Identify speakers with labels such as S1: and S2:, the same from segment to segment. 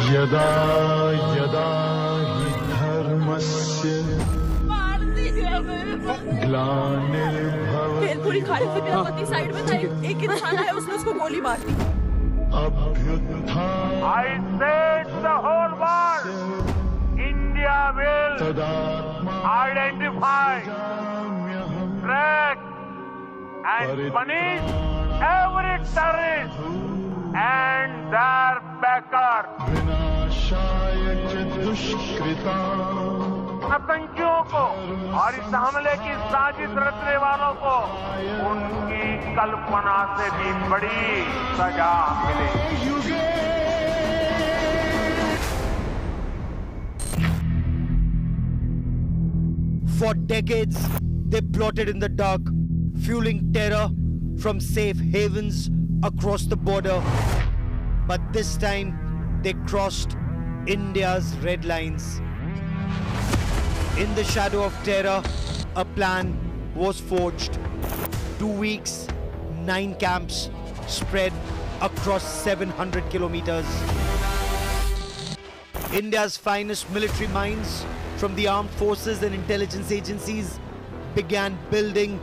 S1: यदा यदा हि धर्मस्य ग्लानिर्भवति
S2: भेलपुरी खा रहे थे, मेरा पति साइड में था, एक इंसान आया, उसने उसको गोली मार दी।
S1: अभ्युत्थानम्
S3: I said the whole world, India will identify, track and punish every terrorist and their backer.
S1: विनाशाय च दुष्कृताम्
S3: आतंकियों को और इस हमले की साजिश रचने वालों को उनकी कल्पना से भी बड़ी सजा मिलेगी।
S4: For decades, they plotted in the dark, fueling terror from safe havens across the border. But this time, they crossed India's red lines. In the shadow of terror, a plan was forged. 2 weeks, 9 camps spread across 700 kilometers. India's finest military minds from the armed forces and intelligence agencies began building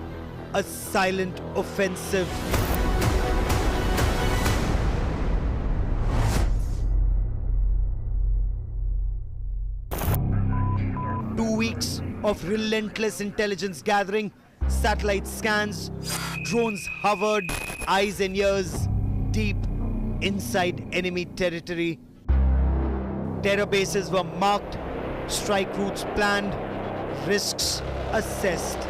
S4: a silent offensive. Weeks of relentless intelligence gathering, satellite scans, drones hovered, eyes and ears deep inside enemy territory. Terror bases were marked, strike routes planned, risks assessed.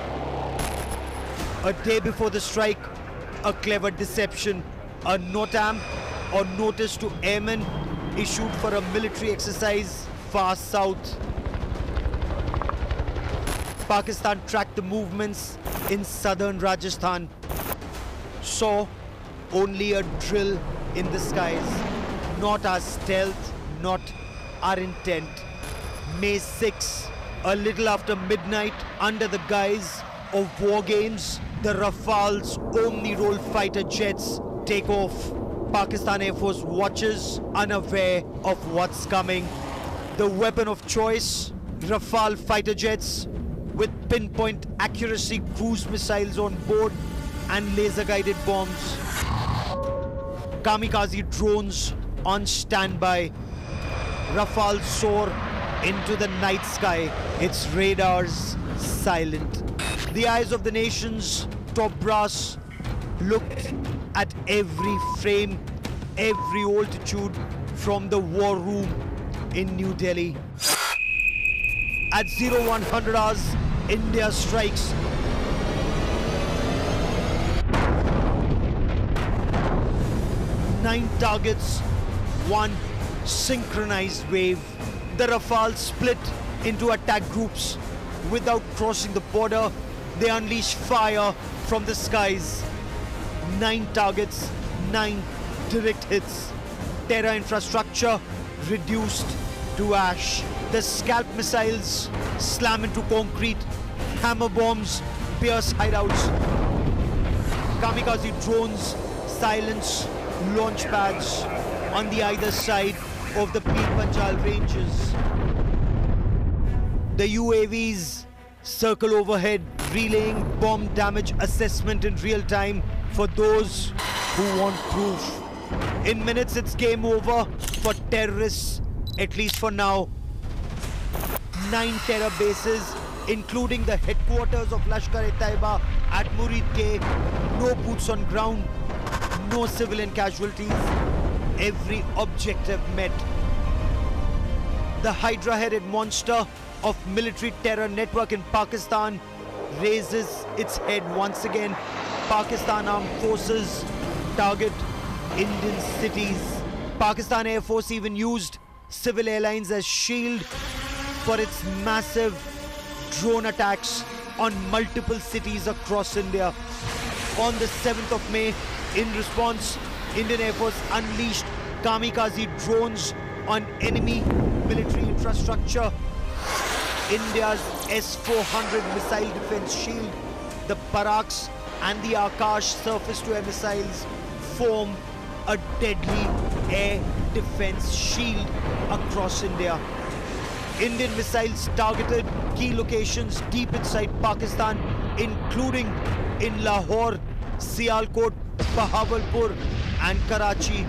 S4: A day before the strike, a clever deception, a NOTAM or Notice to Airmen issued for a military exercise far south. Pakistan tracked the movements in southern Rajasthan, saw only a drill in the skies, not our stealth, not our intent. May 6, a little after midnight, under the guise of war games, the Rafale's Omni-Roll fighter jets take off. Pakistan Air Force watches, unaware of what's coming. The weapon of choice, Rafale fighter jets, with pinpoint accuracy cruise missiles on board and laser-guided bombs. Kamikaze drones on standby. Rafale soar into the night sky, its radars silent. The eyes of the nation's top brass looked at every frame, every altitude from the war room in New Delhi. At 0100 hours, India strikes. Nine targets, one synchronized wave. The Rafale split into attack groups. Without crossing the border, they unleash fire from the skies. 9 targets, 9 direct hits. Terror infrastructure reduced to ash. The scalp missiles slam into concrete. Hammer bombs pierce hideouts. Kamikaze drones silence launch pads on the either side of the Pir Panjal ranges. The UAVs circle overhead, relaying bomb damage assessment in real time for those who want proof. In minutes, it's game over for terrorists, at least for now. 9 terror bases, including the headquarters of Lashkar-e-Taiba at Murid-Ke. No boots on ground, no civilian casualties. Every objective met. The Hydra-headed monster of military terror network in Pakistan raises its head once again. Pakistan Armed Forces target Indian cities. Pakistan Air Force even used civil airlines as shield for its massive drone attacks on multiple cities across India. On the 7th of May, in response, Indian Air Force unleashed kamikaze drones on enemy military infrastructure. India's S-400 missile defense shield, the Barraks and the Akash surface-to-air missiles form a deadly air defense shield across India. Indian missiles targeted key locations deep inside Pakistan, including in Lahore, Sialkot, Bahawalpur and Karachi.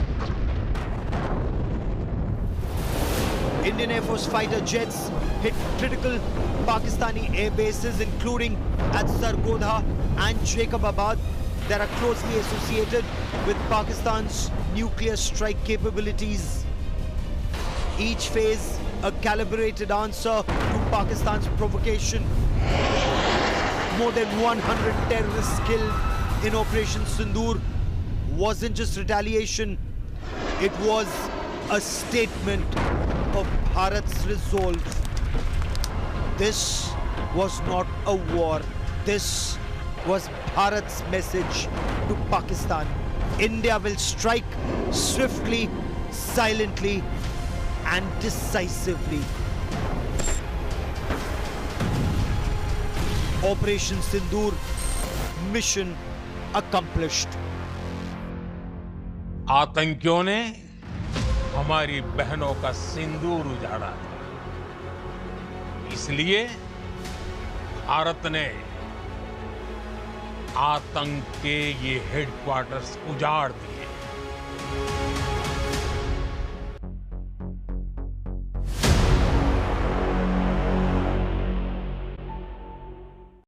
S4: Indian Air Force fighter jets hit critical Pakistani air bases, including at Sargodha and Jacobabad, that are closely associated with Pakistan's nuclear strike capabilities. Each phase a calibrated answer to Pakistan's provocation. More than 100 terrorists killed in Operation Sindoor wasn't just retaliation, it was a statement of Bharat's resolve. This was not a war. This was Bharat's message to Pakistan. India will strike swiftly, silently, and decisively. Operation Sindoor, mission accomplished.
S5: आतंकियों ने हमारी बहनों का सिंदूर उजाड़ा था, इसलिए भारत ने आतंक के ये हेडक्वार्टर्स उजाड़ दिए।